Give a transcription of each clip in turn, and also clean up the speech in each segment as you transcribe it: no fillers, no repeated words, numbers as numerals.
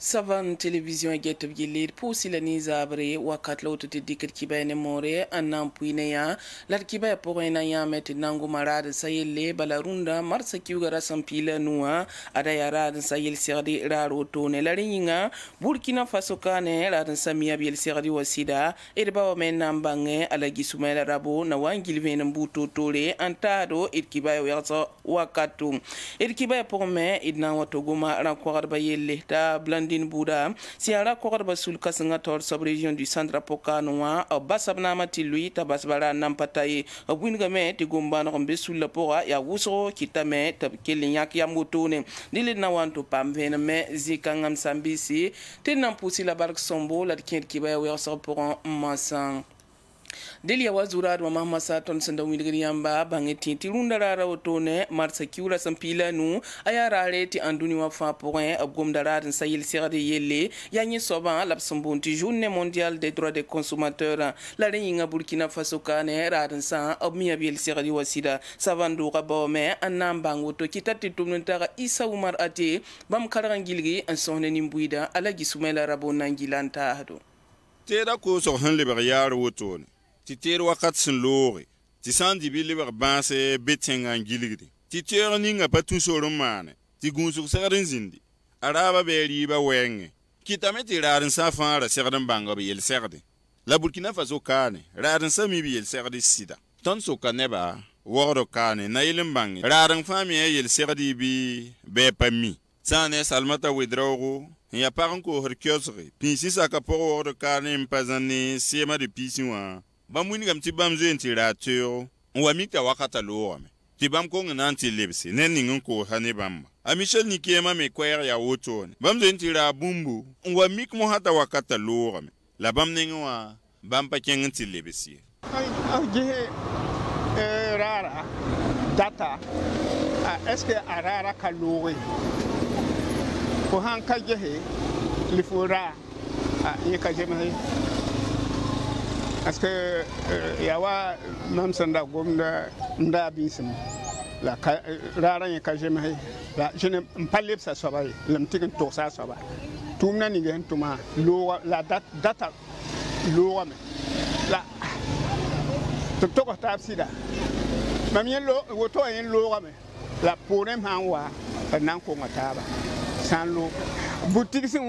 Savan télévision get gilir pousi la ni zabre wakat lo tuti dikir kibane more annan puine ya lar kibaya poina ya met nangu marad sayelle balarunda marsa kiugara sampila nuwa ada yarad sayel sirdi raro tone laringa Burkina Faso kane radan samia biel sirdi wasida irba men nambange ala gisumela rabo na wangil ven mbuto tore antado irkibaya yasa wakatu irkibaya pome idna watoguma rakwar bayelle ta blandin Bouda, si ala kokar basul kasanga tor sub région du centre Pokanoa, basabna mati lui tabasbara nampataye, wingame ti gumba no besul la pora ya wuso kitame tab kelinyak ya mutune, dile na wanto pam vename zikangam sambisi, tenam pusi la bark sombo la kent kiba ya wasa pour masan. Delia wazurad wa mama saton senda wilgri yamba bangeti tirunda rara otone marsa kiura sampila nu ayara reti anduni wa fa point abgom darat sayil sirade yelle yanyi soban l'absambonti journée mondiale des droits des consommateurs la ringa Burkina Faso kane radan sa abmiya bil sirade wasida savandu rabome anam bangoto kitati tumnta Isa Umar ate bam karangilgi an sonne nimbuida ala gisumela rabo nangilanta hado teda ko so han le barrière wotone ti ter wakat sin lore ti sandi bi liber banse betenga ngilgidi ti ter ninga patun soron mane ti gunsu sagarin zindi araba be riba wenge kitame ti rarin safara sagarin banga be yel sagde la Burkina Faso kane rarin sami bi yel sagde sida ton so kaneba woro kane na yelin bangi rarin fami yel sagdi bi be pami sane salmata widrogo ya paran ko herkiosre pinsi saka por woro kane mpazane sema de pisiwa bamwini kam ti bam zo ti ratio wa mika wakata lo ti bam ko ngana ti lebsi nen ningun ko hane bam a Michel Nikema me kwer ya wotone bam zo ti ra bumbu wa mik mo hata wakata lo la bam ningwa bam pa ken ti lebsi je rara data est-ce que arara kalori ko han ka je li fora ye ka je mai parce que yawa mam sanda gomda nda bisim la rara ka jeme la je ne parle ça soba lam tikin to ça soba tumna ni gen tuma lo la data lo me la to ko tafsida mam yen lo woto yen lo me la pourem hanwa nan ko mataba sans lo boutique sin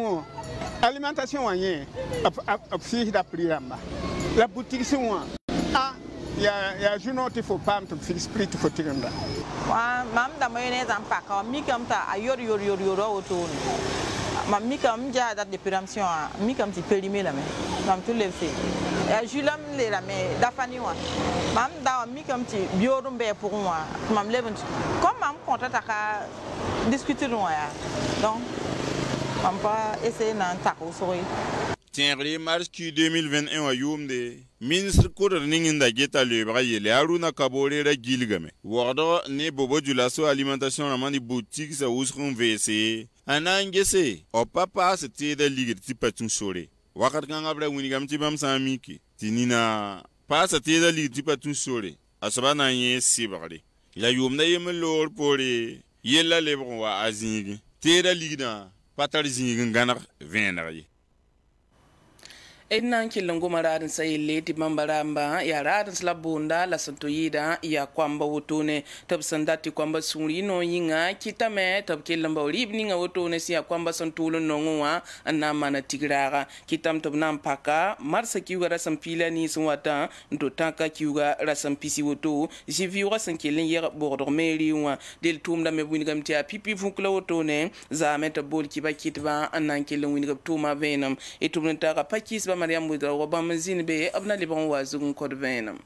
alimentation wanye fi da priramba la boutique c'est moi ya juno te faut pas te fixe prix te faut tirer là wa mam da mayonnaise en pack mi kam ta ayor auto mam mi kam ja date de péremption mi kam ti périmé là mais mam tout le fait et julam le la mais da fani wa mam da mi kam ti biorumbe pour moi mam levant comme mam contact ka discuter moi donc mam pas essayer nan ta ko soy Tienre mars 2021 wa yumde ministre kodor ningin da geta le braille Haruna Kabore ra gilgame wordo ne bobo julaso alimentation na mani boutique sa usrun vc anangese o papa se te da ligir ti patun sore wakat kan abra winigam ti bam samiki tinina pa se te da ligir ti patun sore asabana ye sibrade la yumda yem lor pore yella lebron wa azingi te da ligna patar zingin ganar venari Ednan kilongo maradin sayille ti mambaramba ya radin slabunda la santoyida ya kwamba wotone tab sandati kwamba suri no yinga kitame tab kilamba libni nga wotone si ya kwamba santulo nongwa anama na tigraga kitam tab nampaka marsa kiuga rasampila ni sunwata ndo tanka kiuga rasampisi woto jiviwa sankelen yer bordo meriwa del tumda me bunigam ti pipi funkla wotone za meta bol kiba kitba anan kilon winigam tuma venam etumnta ka pakis Mariam Boudra wa bamazine be abna liban wazun kodvenam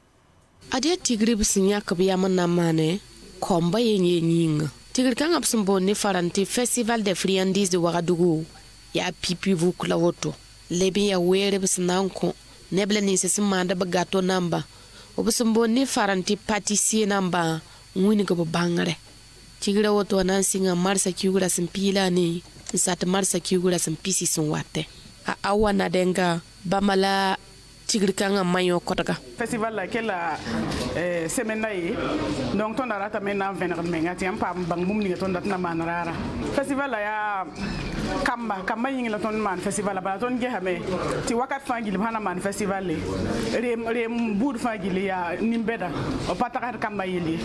adia tigri bisinya kabiya manamane komba yenye nyinga tigri kan absun bonne faranti festival de friandises de Ouagadougou ya pipi vukla woto lebi ya were bisinanko nebla ni sesimanda bagato namba obusun bonne faranti pâtissier namba ngwini go bangare tigre woto nan singa marsa kiugura sin pila ni sat marsa kiugura sin pisi sun watte a awana denga bamala tigre kanga mayo kotaga festival la kela semaine nayi donc ton dara tamena venir menga ti am pam bang mum ni ton dat na manara festival la ya kamba yingi la ton man festival ba ton ge hame ti wakat fangil hana man festival le rem bud fangil ya nimbeda o pataka kamba yili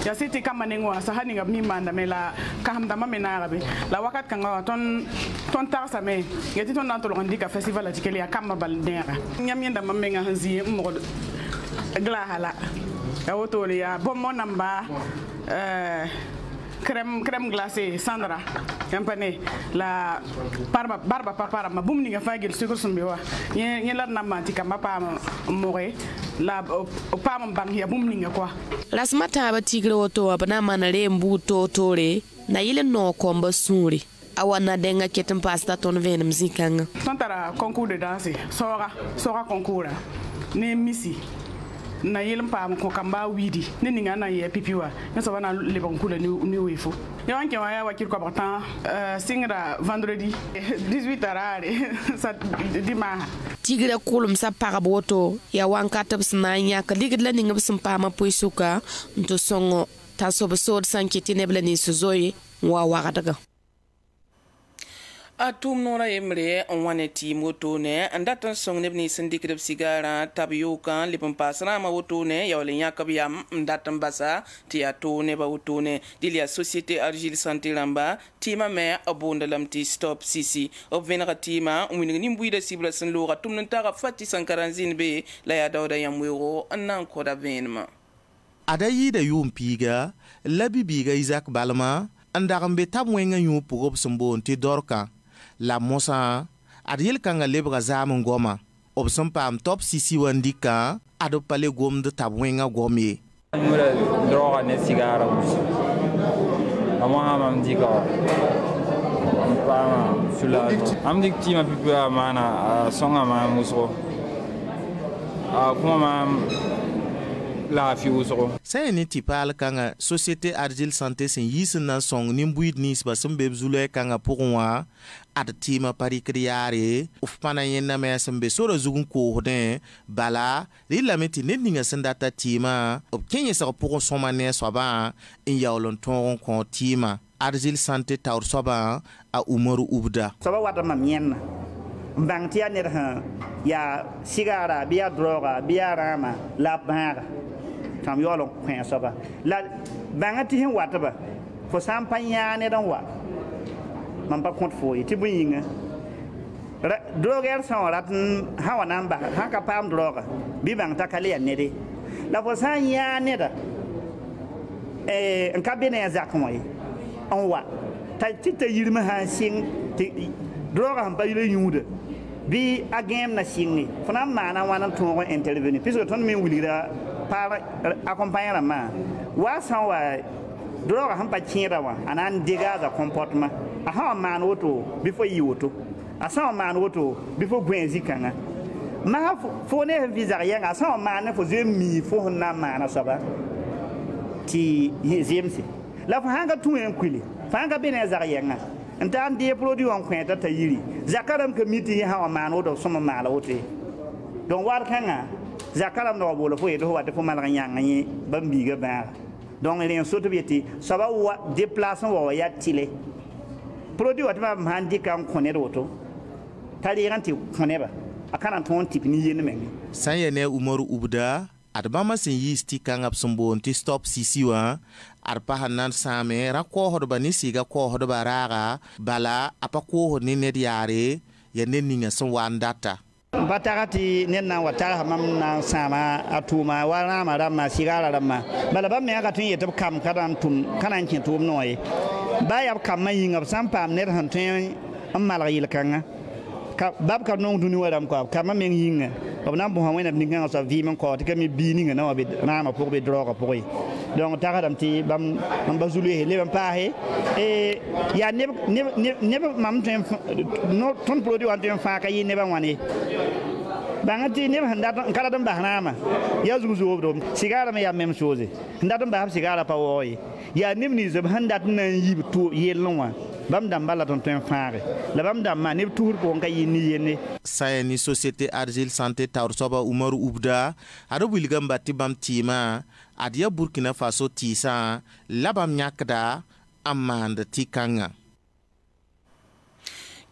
ya siti kamba nengwa sa hani ngab ni manda mela ka hamda mamena be la wakat kanga ton tarsa me ngeti ton nan to ndika festival la tikeli ya kamba bal dera nyam yenda mamenga hanzi mo gla hala ya woto ya bon mon namba crème glacée Sandra yampane la barba para ma bum ni nga fagil sukur sumbi wa ñe la namma ti kama pa moore la pa ma bang ya bum ni nga quoi rasmata ba tigre woto abana manare mbuto tore na yile no komba suri awana denga ketem pasta ton venem zikanga tantara concours de danse sora concours ne misi na yelm pam ko kamba widi ne ninga na ye pipiwa ne so bana le bon kula ni wefo ya wanke wa ya wakir ko batan singra vendredi 18 arare sa dimanche tigre kulum sa paraboto ya wanka tabsna nya ka ligid la ninga bsum pama poisuka nto songo taso besod sankiti nebla ni suzoyi wa daga atum nora emre wane ti motone andatan song nebni sindikrib sigara tabiyuka lipum pasra ma wotone yawle yakab yam ndatan basa ti atone ba wotone dilia société argile santé lamba tima me abondalam ti stop sisi obvenra tima umini nimbuida sibla sen lora tumnan tara fati sankaranzin be la ya dawda yamwero anan koda venma adayi da yumpiga labibiga Isaac Balma andagambe tabwenga yu pugob sombon ti dorka la mosa adil kanga lebra zam ngoma obsom pam top sisi wandika ado pale gom de tabwenga gomi mura droga ne sigara ama mam dika pam sula am dik tima pipa mana songa ma muso kuma mam la fi usoro sai ni tipal kanga société argile santé sin yisna song nimbuid nis ba sembe zule kanga pourwa ad tima pari kriare uf pana yenna me sembe soro zugun ko hodin bala rila meti nedinga sendata tima ob kenye sa pour somane soba in yawlon ton kon tima argile santé tawr soba a umaru ubda soba wata mam yenna mbang tia ner ha ya sigara biya droga biya rama la banga tam yolo kwen soba la banga ti hin wataba fo sampanya ne dan wa man pa kont fo ti buyinga droger sa rat hawa namba ha ka pam droga bi bang ta kale ne de la fo sanya ne da en ka bene za koy on wa ta ti ta yirma ha sing droga han pa yile yude bi agem na singi fona mana wana to intervenir puisque ton min wulira par accompagner ma wa san wa droga han pa kira wa anan diga da comportement a ha man woto before yi woto a san man woto before gwenzi kanga ma fo ne visa rien a san man fo zemi fo na mana saba ti yezemsi la fa hanga tuen kwili fa hanga bene za rien ntan de produit on kwenta tayiri zakaram ke miti ha man woto soma mala wote don war kanga zakaram no bolo fo edo wate fo malga nyanga ni bambiga ba donc les soto bieti saba wa déplacement wa ya tile produit wat ma handi kan koner woto tali ranti koneba akana ton tip ni yene men sanyene umaru ubda adbama sin yisti kan absumbo nti stop sisiwa arpa hanan same ra ko hodo bani siga ko hodo baraga bala apa ko ni ne diare ya nenninga son wandata batarati nenna watara mam na sama atuma wala mara ma sigara ramma bala ba me aka tun yete kam kadan tum kanan kin tum noy ba ya kam mayinga sampam ner han tun amal yil kanga ka bab ka non duni waram ko kam men yinga ko nan bo hawena ninga sa vi man ko te kam bi ninga na be rama pour be droga pour donc taradam ti bam bazulu le bam pa he e ya ne mam tun no ton produit an tun fa ka yin ne ban wani bangati ne handa kala dan bahnama ya zuzo do sigara me ya même chose handa dan bahab sigara pa woyi ya nimni zab handa nan yib to yelonwa bam dam bala ton ten faare la bam dam ma ne tour ko ngay ni yene sayani société Argile Santé Tawrsoba Umaru Ubda ado wilgam batti bam tima adia Burkina Faso tisa labam nyakda amanda tikanga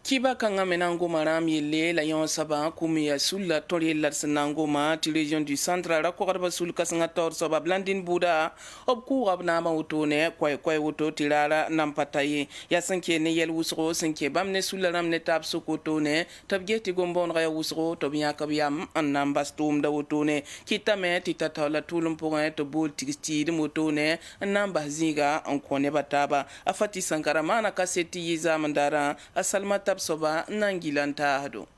kiba kanga menango maram yele la yon saba kumia sulla tori la sanango ma ti region du centre ra ko ba sul kasanga tor soba blandin buda ob ku rabna ma utone koy wuto tirara nam pataye ya sanke ne yel wusro sanke bam ne sulla ram ne tab sokoto ne tabgeti gombon ra wusro to biya kabiyam annam bastum da wutone kitame ti tatala tulum pour to bol tisti de motone annam baziga on kone bataba afati sankara mana kaseti yiza mandara asalma soba nangilanta hado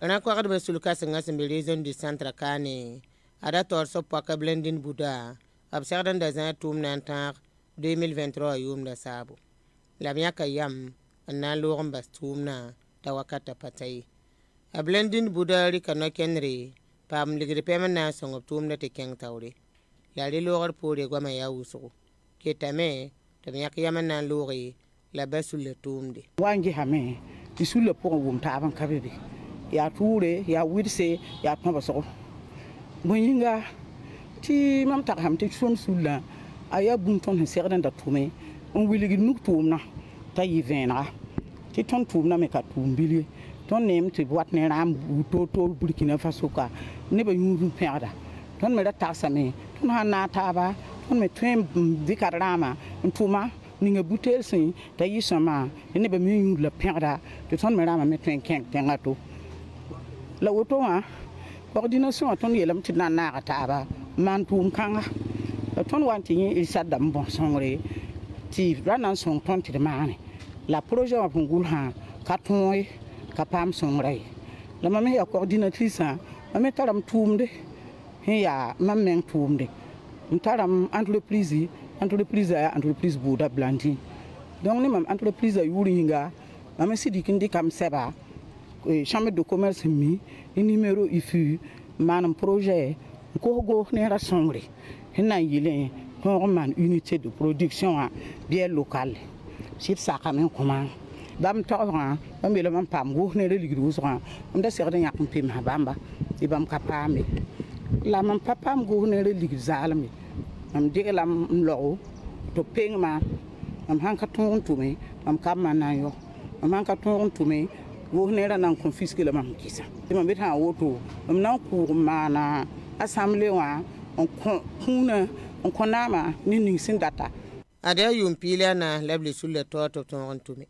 ana ko gadbe sulka sanga sembe region du centre kane ada tor so paka blending buda ab sardan da zan tum nantar 2023 yum da sabo la miaka yam anna lorum bastum na da wakata patai a blending buda ri kana kenre pam ligre pemen na songo tum na te keng tawre la ri logor pore goma ya uso ke tame to miaka yam na lori la basul le tumde wangi hame ti sulle pour wum taban kabebe ya toure ya wirse ya pamba so boyinga ti mam tak ham ti son sulla aya bunton serdan da tume on wiligi nuk tumna ta yivena ti ton tumna me ka tumbili ton nem ti wat ne ram to Burkina Faso ka ne ba yuru perda ton me da taksame ton hana taba ton me twem dikarama tuma ninga butel sin ta yisama ne ba mi la perda to ton me rama me twen ken tengato la woto ha coordination ton yelam ti na ta ba man tum kanga ton wanti ni sadam bon songre ti ranan son ton ti mane la projet wa pungul ha ka ton ka pam songre la mame ya coordinatrice ma me taram tumde ya mammen tumde taram entreprise Bouda Blandy. Donc, nous avons entreprise à Yuringa, nous avons dit comme ça, chambre de commerce, un numéro IFU, un projet, un sombre, une unité de production bien locale. C'est ça quand même comment. Bam Torran, bam Belaman Pam, Gourne de Ligrousan, on a servi à un peu ma bamba, et bam Capame. La mam papa Gourne de Ligzalme. am digelam lo to pengma am hanka ton tume am kamma na yo am hanka ton tume wo nera nan confisque le mam kisa ma beta woto am nan ku mana assemblée wa on kuna on konama ni sindata ada yum pila na labli sulle to ton tume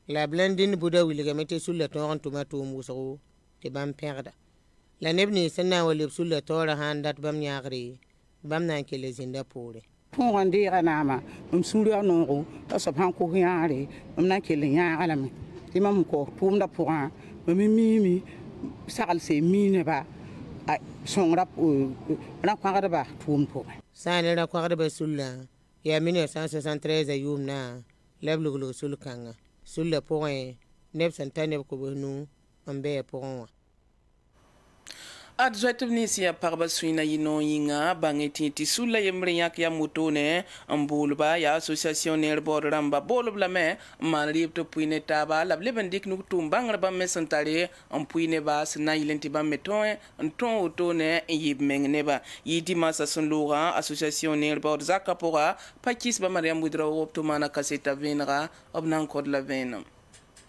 la blending buda wiliga mete sulle ton tume to muso te bam perda la nebni senna wali sulle to ra handat bam nyagri bam nan ke les inda pore pour ndira nama suri anoro to so pan ko yaare nan ke le yaala me imam ko tumda pour mi sakal se mine ba songra na kwagada ba tum pour sane na kwagada ba sulla ya 1973 ayumna leblu sulkanga sulla pour neb santane ko bonu ambe pour adjoint ministre parba suina yino yinga bangeti ti sulla yemre yak ya motone ambulba ya association ner bor ramba bolobla me man ripto puine taba la lebendik nu tumbangra ba mesantare am puine ba sna ilenti ba meton ton otone yib mengne ba yidi masa sunlura association ner bor zakapora pakis ba mariam budra opto mana kaseta venra obnan kod la venam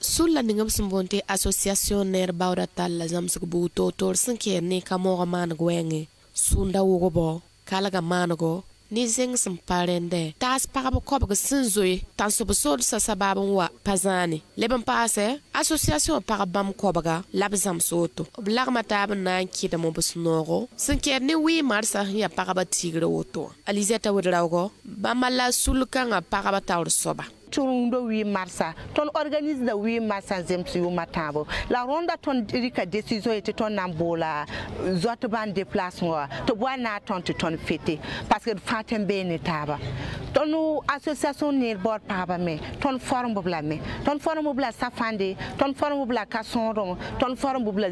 sulla ningam sumbonte association ner bawda talla zamsuk bu totor sanke ne kamora man gwenge sunda wogo kala ga manago ni zeng samparende tas parabo kob sinzoi tan so besod sa sababon wa pazani leben passe association parabam kobaga labzam soto blagma tab na kida mo besnoro sanke ne wi marsa ya paraba tigre woto alizeta wodrago bamala sulkanga paraba tawr soba turundo 8 marsa ton organise da 8 marsa zemsu matabo la ronda ton rika décision était ton nambola zot ban déplacement to boina ton ton fêter parce que fatem bene taba ton association nir bord paba me ton forum bobla me ton forum bobla safande ton forum bobla kasonro ton forum bobla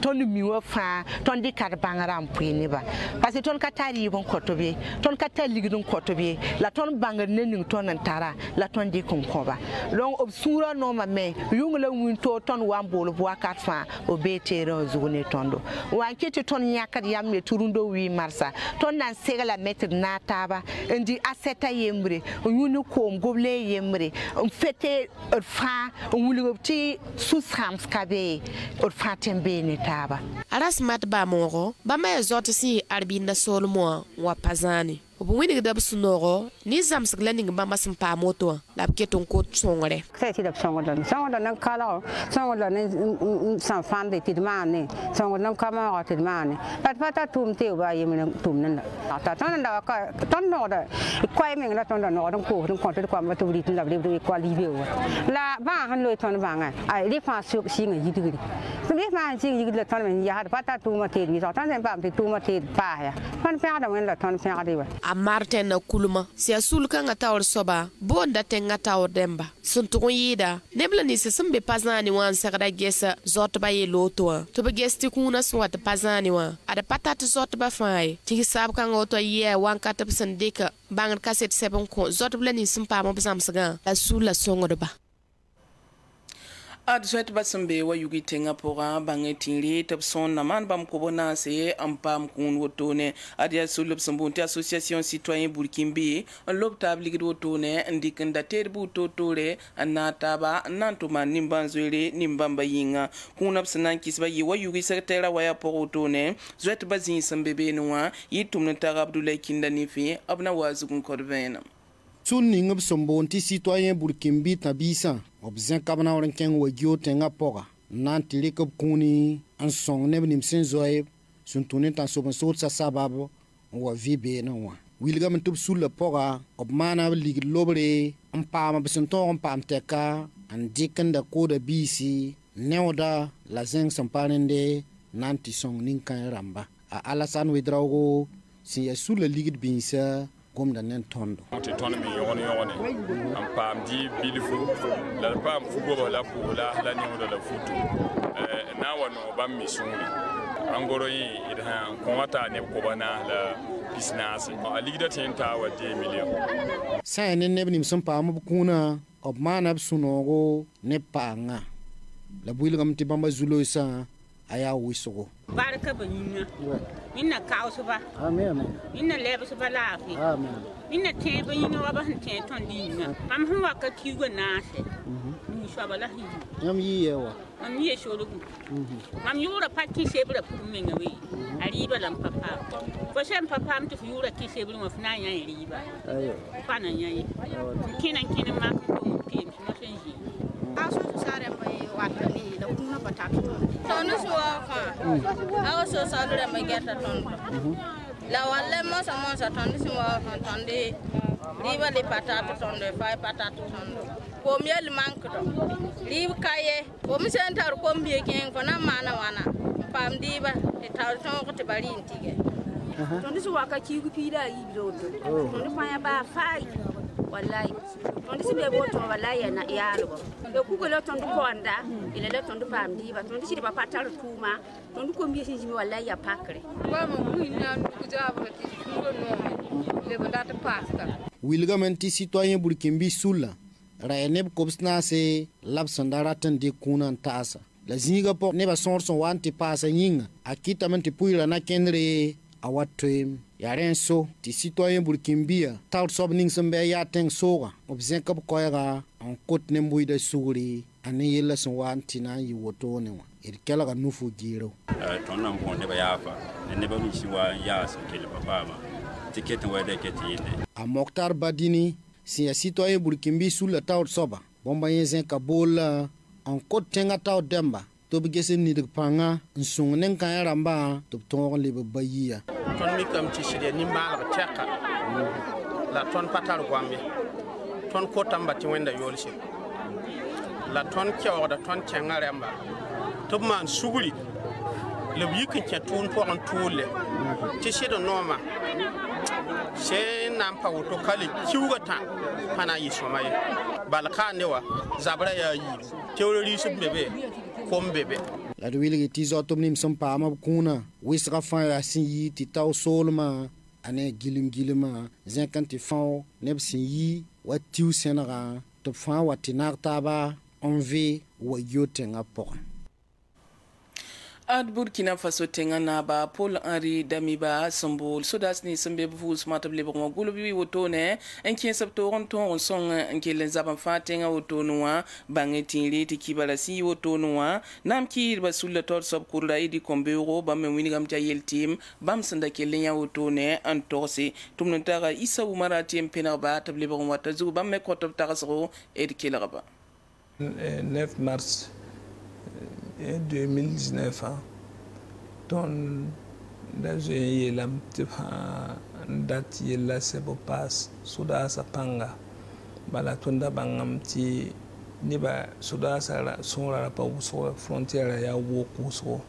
ton miwo fa ton di kar bangaram puini ba parce que ton katari bon kotobe ton katali gidon kotobe la ton bangar nening ton antara la ton di konkoba donc obsura no ma me yungla winto ton wambolo bo fa o betero zone tondo wankete ton yakar yamme turundo 8 marsa ton nan segala metre na taba ndi aseta yembre yunu kom goble yembre fete fa wulubti susams kabe or fatembe ne taba aras mat ba moro ba ma zoti si arbinda solmo wa pazani obu wini da sunoro ni zams glaning ba masim pa moto la keton ko songre kati da songodan nan kala songodan san fan de tidmane songodan kama wa tidmane pat pata tumte ba yemin tumnan ta tan da ka tan no da kwai meng la tan da no dan ko to kwa ma tu ri tin da ri kwa li be la ba han lo tan ba nga ai ri fa su si nga yidiri ri fa si yidiri la tan men ya pata tu ma te ri ta tan ba tu ma te pa ya fan fa da men la tan fa ri ba Martin na kuluma si asul kan atawr soba bonda tenga tawr demba suntu yida nebla ni sesumbe pazani wan sagada gesa zot ba yeloto to be gesti kuna swat pazani wa ada patat zot ba fay ti sab kan oto ye wan katap sandika bangar kaset 7 ko zot bla ni sumpa mo samsaga la sula songo ba ad swet basambe wa yugi tenga pora bangetinri tapson naman bam kobona se ampam kun wotone adia sulub sambunti association citoyen burkimbi lob tabli wotone ndikanda terbu totore anataba nantuma nimbanzwele nimbamba yinga kunap sanan kisba yi wa yugi sekretera wa ya porotone zwet bazin sambebe noa yitumna tarabdulay kindani fi abna wazugun korvena tun ningab sombonti citoyen burkimbi tabisa obzen kabna oran ken wagyo tenga poga nan tilikab kuni an song neb nimsen zoy sun tunin tan soban sot sa sababo wa vibe na wa wilga man tub sul poga ob mana lig lobre am pama bisen to am pam teka an dikan da koda bisi neoda la zeng sampanende nanti song nin kan ramba a alasan wedrago si ya sul ligid binsa comme dans un tondo. On te tourne mais on am pam di bilifu la pam fugo la pour la niveau de la foot na wano bam misuni angoro yi idan konwata ne ko bana la business a ligda tenta wa 2 million sa ne ne nim sun pam kuna ob manab sunogo ne panga la builgam ti bamba zulo sa aya wisogo barka banyina minna kausu ba amen minna lebe su balafi amen minna te banyina wa ban te ton dinga am hu wa ka kiwa na se ni shabala hi yam yiyewa am yiye sholugu mam yura patti sebra pumenga we ariba lam papa ko sem papa am to yura ki sebra mo fna nya riba ayo pana nya yi kinan ma ko kim mo senji aso sare mai watani da kuma patatu tonu suwa fa awo so sadure mai geta ton la walle mo sa tonu suwa fa tonde riba le patatu tonde fa patatu tonde ko miel manko do riba kaye ko mi sentar ko mbiye ken fa na mana wana pam diba te taw ton ko te bari intige tonu suwa ka ki gupida yi biloto tonu fa ya ba fai wallahi tondi sibe boto wallahi na yalo do ku le tondi konda ile le tondi pamdi ba tondi sibe patal tuma tondi ko mbiye sinji wallahi ya pakre mama muina ku jabo ti ko no le bandata pasta wilgamenti citoyen burkimbi sula raeneb kobsna se lab sandara tan de kunan tasa la zinga po ne ba sonson wanti pasa yinga akita menti puira na kenre awatwem yaren so ti citoyen burkimbia taw sob ning sembe ya teng soga obzen kap koyga on kot ne mbuida suguri ani yela so wanti na yi woto ne wa ir kala ga nufu giro ton nan bon ne ba yafa ne ba mi siwa ya so kele papa ma ticket wa de ketinde a moktar badini si ya citoyen burkimbi sula taw soba bomba yenzen kabola on kot tenga taw demba to bi gese ni de panga nsung nen kan ramba to to le bayiya ton mi kam ci shide ni mala chaka la ton patar gwambe ton ko tamba ti wenda yolse la ton kyo da ton changare amba to man suguri le yikin ke tun po on tule ti shedo noma she nan pa woto kali kiwgata pana yi somaye balka ne wa zabra ya yi teori su bebe kom bebe la de wiligi ti zo tom nim som pa ma kuna wisra fa ya sin yi ti taw solma ane gilima zinkanti fa neb sin yi wa tiu senara to fa wa tinartaba onve wa yotenga pokon ad Burkina Faso tenga na ba Paul Henri Damiba Sambol sodas ni sembe bu smatable bo gulubi wotone en kin sabto on ton song en kin zaban fatenga wotonwa bangetiri ti kibala si wotonwa nam ki ba sulla tor sob kurda idi kombero ba me winigam ta yel team bam sanda kelenya wotone an torse tumno taga isa umara tim pena ba table bo wata zu bam me kotob tagasro ed kilaba 9 mars 2019 ton da je lam tipa dat yella sebo pass suda sa panga bala tunda bangam ti niba suda sa sura pa uso frontière ya wo kuso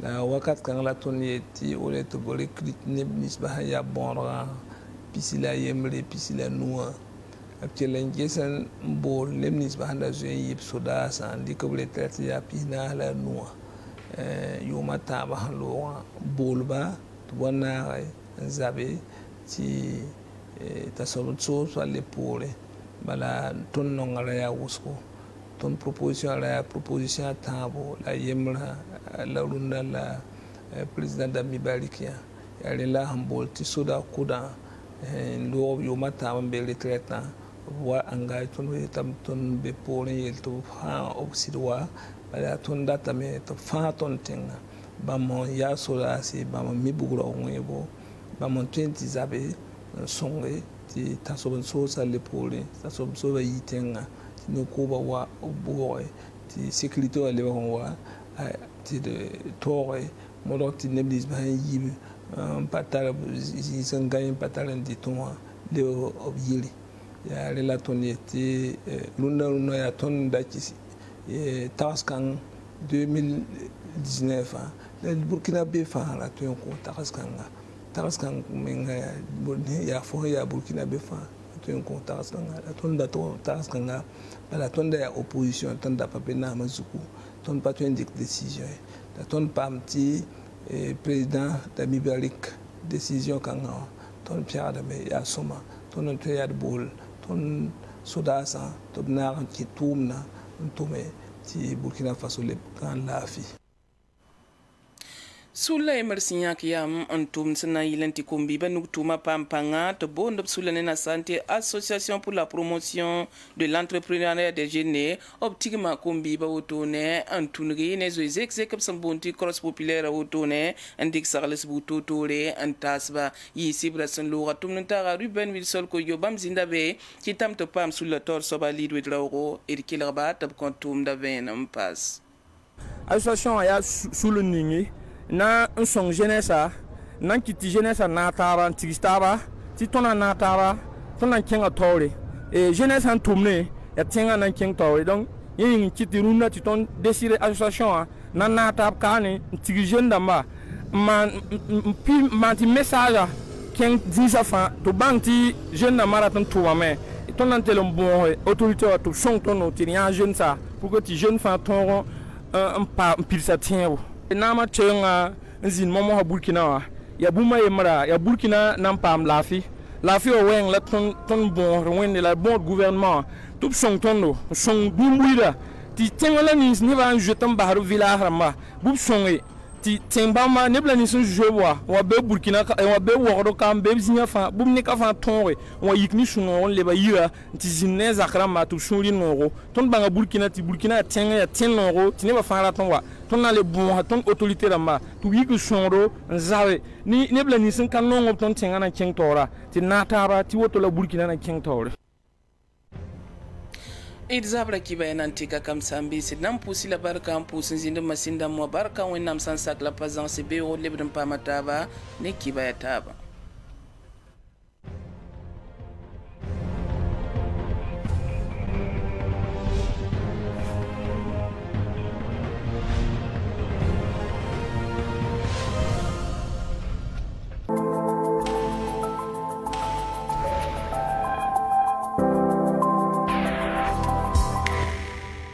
la wakat kan la ton yeti ole to boli krit nebnis ba ya bonra pisila yemre pisila nuwa actuellement gesen bol lemnis ba handa je yip soda sa ndikoble tati ya pina la noa yoma taba lo bolba to wana zabe ti ta solo so le pole bala ton nongala ya wusko ton proposition la proposition tabo la yemra la runda la président d'Amibalikia ya la hambol ti soda kuda ndo yoma taba be retraite wa anga ton tam ton be pole yel to ha obsidwa bala ton data me to fa ton tenga ba mo ya sola si ba mo mi bugro ngebo ba mo 20 zabe songe ti taso so sa le pole taso so ba yitenga no ko ba wa boy ti sécurité le wa ti de tore mo do ti neblis ba yibi patara isan gain patara di toa le obyili ya lela ton yeti lunda ya ton daki taskan 2019 le Burkina be fa la to ko taskan menga ya fo ya Burkina be fa to ko taskan ton da to taskan la ton da opposition ton da pape na mazuku ton pas une décision da ton pamti président d'Amibalik décision kan ton Pierre de me ya soma ton to ya bol ton sodasa to na ki tumna tume ti Burkina Faso le kan lafi Sula emersinya kiyam antum sena yilenti kumbi banuk tuma pampanga to bondo sula nena santé association pour la promotion de l'entrepreneuriat des jeunes optigma kumbi ba wotone antungi ne zo exek sambonti cross populaire wotone andik sarles butotore antasba yisibra san lora tumnta Ruben Wilson ko yobam zindabe kitam to pam sula tor soba lidwe drawo erkilaba tab kontum da venam pass association ya sulu ningi na un son jeunesse nan kiti jeunesse na tara tigistaba ti tona na tara tona kenga tore et jeunesse en tourner ya tenga nan kenga tore donc yin kiti runa ti ton décider association na tab kane tigi jeune damba man ti message ken disa fa to banti jeune na marathon to mais ton antelon bon autorité to son ton ti rien jeune ça pour que ti jeune fa ton un pas pile ça tient nama chenga nzin momo ha Burkina wa ya buma yemra ya Burkina nam pam lafi o wen la ton bon wen la bon gouvernement tout son tondo son bumbuida ti tengola ni va jetam bahru village ramba bub songe ti tembama nebla ni sun jowa wa be Burkina wa be woro kam be zinya fa bum ni ka fa tonre wa yikni suno on le ba yira ti zinne zakra ma tu shuri noro ton banga Burkina ti Burkina tenga ya tenoro ti ne ba fa ra ton wa ton na le bon ton autorité ramba tu yiku sonro nzawe ni nebla ni sun kan no ton tenga na king tora ti natara ti woto la Burkina na king tora Idzabra kiba enantika kamsambi sidnam pusi la barka ampusi nzindo masinda mwa barka wenam sansak la pazansi beo lebrim pamataba ne kiba yataba